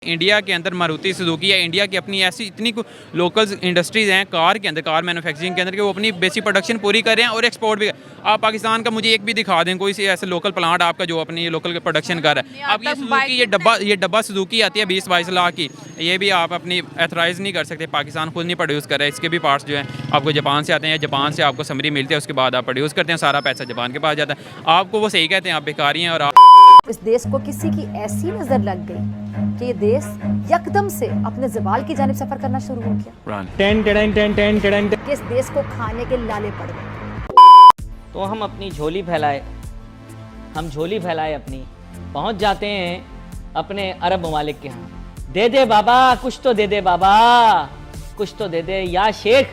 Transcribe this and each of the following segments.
India के अंदर Maruti Suzuki या इंडिया की अपनी ऐसी इतनी लोकल इंडस्ट्रीज़ हैं कार के अंदर, कार मैन्युफैक्चरिंग के अंदर, कि वो अपनी बेसिक प्रोडक्शन पूरी कर रहे हैं और एक्सपोर्ट भी। आप पाकिस्तान का मुझे एक भी दिखा दें कोई सी ऐसे लोकल प्लांट आपका जो अपनी ये लोकल प्रोडक्शन कर रहा है। आप ये सुजुकी ये डब्बा सुजुकी आती है 20-22 लाख की, ये भी आप अपनी एथराइज़ नहीं कर सकते, पाकिस्तान खुद नहीं प्रोड्यूस कर रहा है। इसके भी पार्ट्स जो हैं आपको जापान से आते हैं, जापान से आपको समरी मिलती है, उसके बाद आप प्रोड्यूस करते हैं, सारा पैसा जापान के पास जाता है। आपको वो सही कहते हैं, आप बेकारी हैं। और इस देश को किसी की ऐसी नजर लग गई कि ये देश यकदम से अपने ज़वाल की जानिब सफर करना शुरू हो गया। कि इस देश को खाने के लाले पड़ गए। तो हम अपनी झोली फैलाए, अपनी पहुंच जाते हैं अपने अरब ममालिक के यहाँ। दे दे बाबा कुछ तो दे दे बाबा, कुछ तो दे दे या शेख,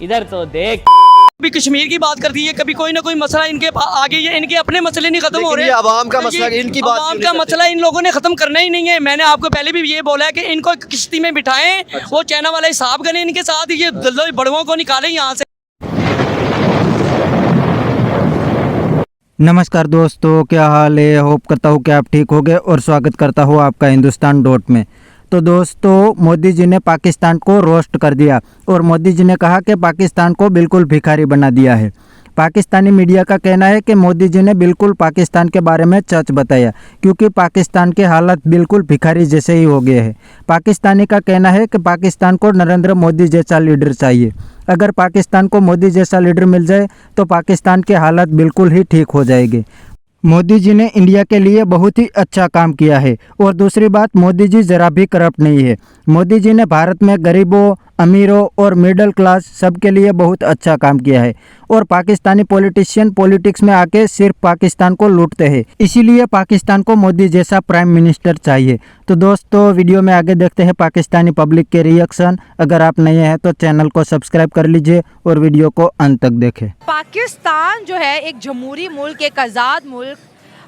इधर तो देख। कभी कश्मीर की बात कर दी है, कभी कोई ना कोई मसला इनके आगे, ये इनके अपने मसले नहीं खत्म हो रहे। ये अवाम का मसला, इनकी बात अवाम का मसला इन लोगों ने खत्म करना ही नहीं है। मैंने आपको पहले भी ये बोला है कि इनको किश्ती में बिठाएं, वो चाइना वाले हिसाब करें इनके साथ, ये बड़ुओं को निकालें यहाँ से। नमस्कार दोस्तों, क्या हाल है? होप करता हूँ कि आप ठीक होंगे और स्वागत करता हूँ आपका हिंदुस्तान डॉट में। तो दोस्तों, मोदी जी ने पाकिस्तान को रोस्ट कर दिया और मोदी जी ने कहा कि पाकिस्तान को बिल्कुल भिखारी बना दिया है। पाकिस्तानी मीडिया का कहना है कि मोदी जी ने बिल्कुल पाकिस्तान के बारे में सच बताया, क्योंकि पाकिस्तान के हालत बिल्कुल भिखारी जैसे ही हो गए हैं। पाकिस्तानी का कहना है कि पाकिस्तान को नरेंद्र मोदी जैसा लीडर चाहिए। अगर पाकिस्तान को मोदी जैसा लीडर मिल जाए तो पाकिस्तान के हालत बिल्कुल ही ठीक हो जाएंगे। मोदी जी ने इंडिया के लिए बहुत ही अच्छा काम किया है। और दूसरी बात, मोदी जी ज़रा भी करप्ट नहीं है। मोदी जी ने भारत में गरीबों, अमीरों और मिडिल क्लास सबके लिए बहुत अच्छा काम किया है। और पाकिस्तानी पॉलिटिशियन पॉलिटिक्स में आके सिर्फ पाकिस्तान को लूटते हैं, इसीलिए पाकिस्तान को मोदी जैसा प्राइम मिनिस्टर चाहिए। तो दोस्तों, वीडियो में आगे देखते हैं पाकिस्तानी पब्लिक के रिएक्शन। अगर आप नए हैं तो चैनल को सब्सक्राइब कर लीजिए और वीडियो को अंत तक देखें। पाकिस्तान जो है एक जमहूरी मुल्क, एक आज़ाद मुल्क,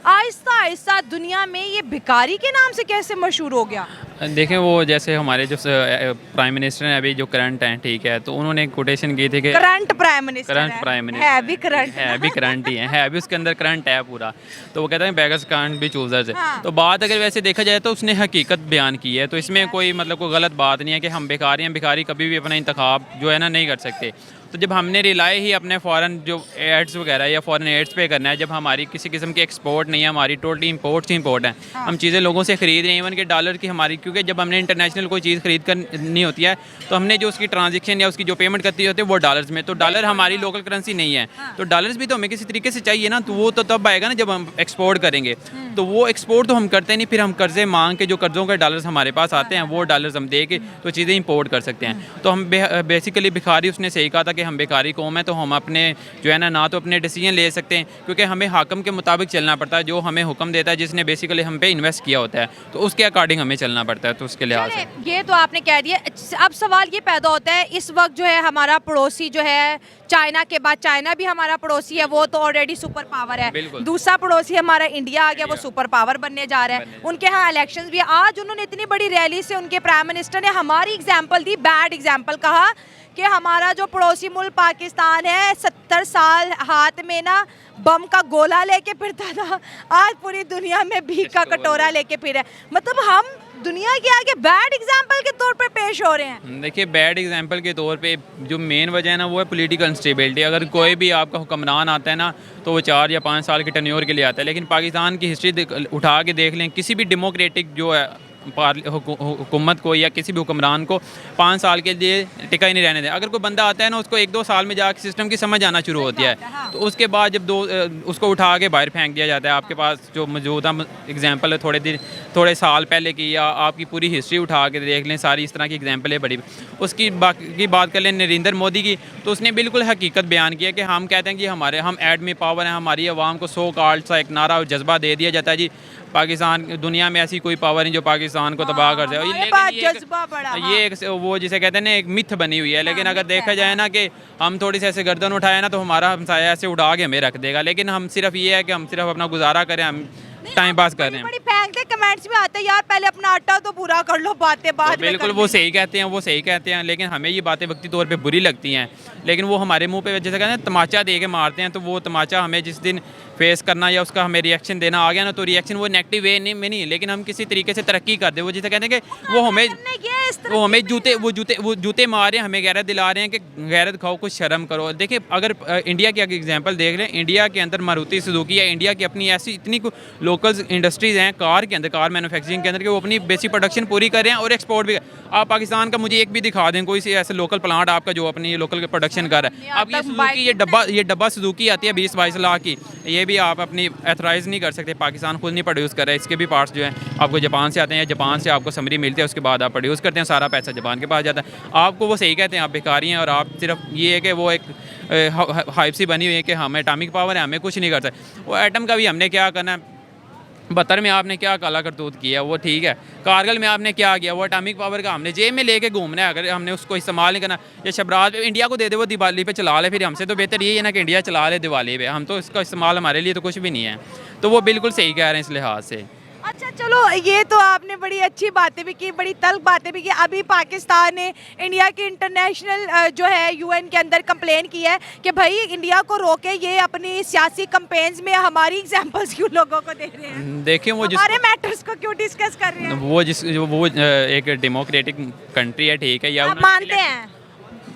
आहिस्ता आहिस्ता दुनिया में ये भिखारी के नाम से कैसे मशहूर हो गया? देखें, वो जैसे हमारे जो प्राइम मिनिस्टर हैं अभी जो करंट हैं, ठीक है, तो उन्होंने कोटेशन की थी कि करंट प्राइम मिनिस्टर है भी करंट ही है अभी उसके अंदर करंट है पूरा। तो वो कहते हैं बेगर्स कांट बी चूजर्स। तो बात अगर वैसे देखा जाए तो उसने हकीकत बयान की है, तो इसमें कोई मतलब कोई गलत बात नहीं है कि हम भिखारी हैं। भिखारी कभी भी अपना इंतखाब जो है ना नहीं कर सकते। तो जब हमने रिलाई ही अपने फ़ॉरेन जो एड्स वगैरह या फ़ॉरेन एड्स पे करना है, जब हमारी किसी किस्म की एक्सपोर्ट नहीं है, हमारी टोटली इंपोर्ट से इंपोर्ट है, हम चीज़ें लोगों से ख़रीद रहे हैं, इवन के डॉलर की हमारी, क्योंकि जब हमने इंटरनेशनल कोई चीज़ खरीद करनी होती है तो हमने जो उसकी ट्रांजेक्शन या उसकी जो पेमेंट करती होती है वो डॉलर्स में, तो डॉलर हमारी लोकल करेंसी नहीं है, तो डॉलर्स भी तो हमें किसी तरीके से चाहिए ना। तो वो तो तब आएगा ना जब हम एक्सपोर्ट करेंगे। तो वो एक्सपोर्ट तो हम करते नहीं, फिर हम कर्जे मांग के जो कर्ज़ों के डॉलर्स हमारे पास आते हैं वो डॉलर्स हम दे के तो चीज़ें इंपोर्ट कर सकते हैं। तो हम बेसिकली भिखारी, उसने सही कहा था कि हम भिखारी कौम है, तो हम अपने जो है ना तो अपने डिसीजन ले सकते हैं, क्योंकि हमें हाकम के मुताबिक चलना पड़ता है, जो हमें हुक्म देता है, जिसने बेसिकली हम पे इन्वेस्ट किया होता है, तो उसके अकॉर्डिंग हमें चलना पड़ता है। तो उसके लिहाज से ये तो आपने कह दिया। अब सवाल ये पैदा होता है, इस वक्त जो है हमारा पड़ोसी जो है चाइना के बाद, चाइना भी हमारा पड़ोसी है, वो तो ऑलरेडी सुपर पावर है। दूसरा पड़ोसी हमारा इंडिया आ गया, वो सुपर पावर बनने जा रहा है। उनके यहाँ इलेक्शंस भी, आज उन्होंने इतनी बड़ी रैली से उनके प्राइम मिनिस्टर ने हमारी एग्जाम्पल दी, बैड एग्जाम्पल कहा कि हमारा जो पड़ोसी मुल्क पाकिस्तान है 70 साल हाथ में ना बम का गोला लेके फिरता था, आज पूरी दुनिया में भीख का कटोरा लेके फिर है। मतलब हम दुनिया के आगे बैड एग्जाम्पल के तौर पे पेश हो रहे हैं। देखिए, बैड एग्जाम्पल के तौर पे जो मेन वजह है ना वो है पॉलिटिकल इंस्टेबिलिटी। अगर कोई भी आपका हुक्मरान आता है ना तो वो 4 या 5 साल के टेन्योर के लिए आता है, लेकिन पाकिस्तान की हिस्ट्री उठा के देख लें, किसी भी डेमोक्रेटिक जो है हुकूमत को या किसी भी हुक्मरान को 5 साल के लिए टिका ही नहीं रहने दें। अगर कोई बंदा आता है ना, उसको 1-2 साल में जाकर सिस्टम की समझ आना शुरू होती है, तो उसके बाद जब उसको उठा के बाहर फेंक दिया जाता है। आपके पास जो मौजूदा एग्जाम्पल है थोड़े साल पहले की, या आपकी पूरी हिस्ट्री उठा के देख लें, सारी इस तरह की एग्जाम्पल है बड़ी। उसकी बात कर लें नरेंद्र मोदी की, तो उसने बिल्कुल हकीकत बयान किया कि हम कहते हैं कि हम एडमी पावर हैं, हमारी आवाम को सो कॉल्ड सा एक नारा और जज्बा दे दिया जाता है जी पाकिस्तान दुनिया में ऐसी कोई पावर नहीं जो पाकिस्तान को तबाह कर जाए। ये एक वो जिसे कहते हैं ना एक मिथ बनी हुई है। लेकिन अगर देखा जाए ना कि हम थोड़ी सी ऐसे गर्दन उठाए ना तो हमारा हमसाया ऐसे उड़ा के हमें रख देगा। लेकिन हम सिर्फ ये है कि हम सिर्फ अपना गुजारा करें, हम टाइम पास कर रहे हैं। कमेंट्स में आते हैं यार पहले अपना आटा तो पूरा कर लो, बातें बाद में बिल्कुल कर वो लेंगे। सही कहते हैं, वो सही कहते हैं, लेकिन हमें ये बातें वक्ती तौर पे बुरी लगती हैं, लेकिन वो हमारे मुंह पे जैसे कहते हैं तमाचा दे के मारते हैं, तो वो तमाचा हमें जिस दिन फेस करना या उसका हमें रिएक्शन देना आ गया ना, तो रिएक्शन वो नेगेटिव वे में नहीं, लेकिन हम किसी तरीके से तरक्की कर दे, वो जैसे कहते हैं कि वो हमें हमने ये इस तरह वो हमें जूते मार रहे हैं, हमें गैरत दिला रहे हैं कि गैरत खाओ, कुछ शर्म करो। देखिए अगर इंडिया की अगर एग्जांपल देख लें, इंडिया के अंदर मारुति सुजुकी या इंडिया की अपनी ऐसी इतनी लोकल इंडस्ट्रीज़ हैं कार के अंदर, कार मैन्युफैक्चरिंग के अंदर, कि वो अपनी बेसिक प्रोडक्शन पूरी कर रहे हैं और एक्सपोर्ट भी। आप पाकिस्तान का मुझे एक भी दिखा दें कोई सी ऐसे लोकल प्लांट आपका जो अपनी लोकल प्रोडक्शन कर रहा है। आप ये सुजुकी ये डब्बा सुजुकी आती है 20-22 लाख की, ये भी आप अपनी एथराइज़ नहीं कर सकते, पाकिस्तान खुद नहीं प्रोड्यूस कर रहा है। इसके भी पार्ट्स जो हैं आपको जापान से आते हैं, जापान से आपको समरी मिलती है, उसके बाद आप प्रोड्यूस करते हैं, सारा पैसा जापान के पास जाता है। आपको वो सही कहते हैं आप बेकारी हैं, और आप सिर्फ ये है कि वो एक हाइप सी बनी हुई है कि हमें एटॉमिक पावर है, हमें कुछ नहीं कर सकते। वो एटम का भी हमने क्या करना है, 72 में आपने क्या काला करतूत किया वो ठीक है, कारगिल में आपने क्या किया, वो एटॉमिक पावर का हमने जेब में लेके घूमना है, अगर हमने उसको इस्तेमाल नहीं करना। या शबराज इंडिया को दे दे, वो दिवाली पे चला ले, फिर हमसे तो बेहतर ये है ना कि इंडिया चला ले दिवाली पे, हम तो इसका इस्तेमाल हमारे लिए तो कुछ भी नहीं है। तो वो बिल्कुल सही कह रहे हैं इस लिहाज से। अच्छा चलो, ये तो आपने बड़ी अच्छी बातें भी की, बड़ी तल्ख बातें भी की। अभी पाकिस्तान ने इंडिया की इंटरनेशनल जो है यूएन के अंदर कंप्लेन की है कि भाई इंडिया को रोके, ये अपनी सियासी कंपेन्स में हमारी एग्जांपल्स क्यों लोगों को दे रहे हैं, देखिए वो हमारे मैटर्स को क्यों डिस्कस कर रहे हैं। वो एक डेमोक्रेटिक कंट्री है, ठीक है, या आप मानते हैं?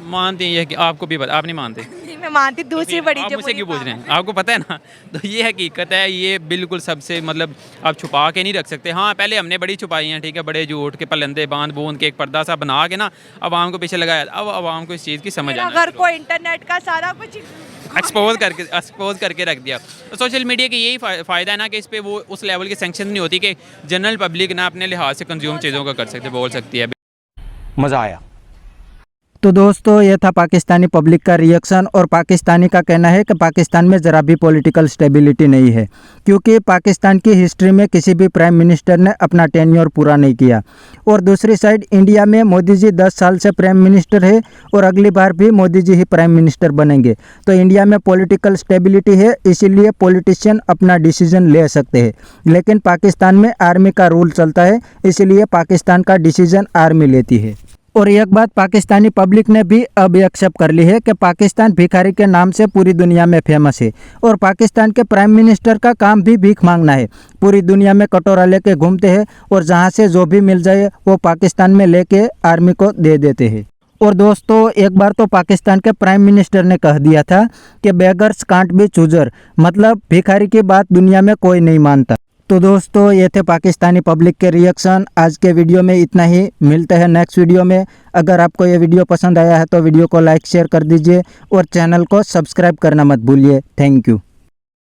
मानते हैं, कि आपको भी पता, आप नहीं मानते? नहीं, मैं मानती। दूसरी बड़ी आप जो मुझसे बुरी क्यों पूछ रहे बात हैं, आपको पता है ना। तो ये हकीकत है, ये बिल्कुल सबसे मतलब आप छुपा के नहीं रख सकते। हाँ पहले हमने बड़ी छुपाई हैं, ठीक है, बड़े झूठ के पलंदे बांध बूंद के एक पर्दा सा बना के ना आवाम को पीछे लगाया। अब आवाम को इस चीज़ की समझ मेरा आना घर को इंटरनेट का सारा कुछ एक्सपोज करके रख दिया। तो सोशल मीडिया की यही फ़ायदा है ना कि इस पर वो उस लेवल की सैंक्शन नहीं होती कि जनरल पब्लिक ना अपने लिहाज से कंज्यूम चीज़ों का कर सकते, बोल सकती है। मज़ा आया। तो दोस्तों ये था पाकिस्तानी पब्लिक का रिएक्शन, और पाकिस्तानी का कहना है कि पाकिस्तान में ज़रा भी पॉलिटिकल स्टेबिलिटी नहीं है, क्योंकि पाकिस्तान की हिस्ट्री में किसी भी प्राइम मिनिस्टर ने अपना टेन्योर पूरा नहीं किया। और दूसरी साइड इंडिया में मोदी जी 10 साल से प्राइम मिनिस्टर है, और अगली बार भी मोदी जी ही प्राइम मिनिस्टर बनेंगे। तो इंडिया में पॉलिटिकल स्टेबिलिटी है, इसीलिए पॉलिटिशियन अपना डिसीजन ले सकते हैं। लेकिन पाकिस्तान में आर्मी का रूल चलता है, इसीलिए पाकिस्तान का डिसीजन आर्मी लेती है। और एक बात पाकिस्तानी पब्लिक ने भी अब एक्सेप्ट कर ली है कि पाकिस्तान भिखारी के नाम से पूरी दुनिया में फेमस है, और पाकिस्तान के प्राइम मिनिस्टर का काम भी भीख मांगना है। पूरी दुनिया में कटोरा लेके घूमते हैं, और जहां से जो भी मिल जाए वो पाकिस्तान में लेके आर्मी को दे देते हैं। और दोस्तों एक बार तो पाकिस्तान के प्राइम मिनिस्टर ने कह दिया था कि बेगर्स कांट बी चूजर, मतलब भिखारी की बात दुनिया में कोई नहीं मानता। तो दोस्तों ये थे पाकिस्तानी पब्लिक के रिएक्शन। आज के वीडियो में इतना ही, मिलते हैं नेक्स्ट वीडियो में। अगर आपको ये वीडियो पसंद आया है तो वीडियो को लाइक शेयर कर दीजिए, और चैनल को सब्सक्राइब करना मत भूलिए। Thank you.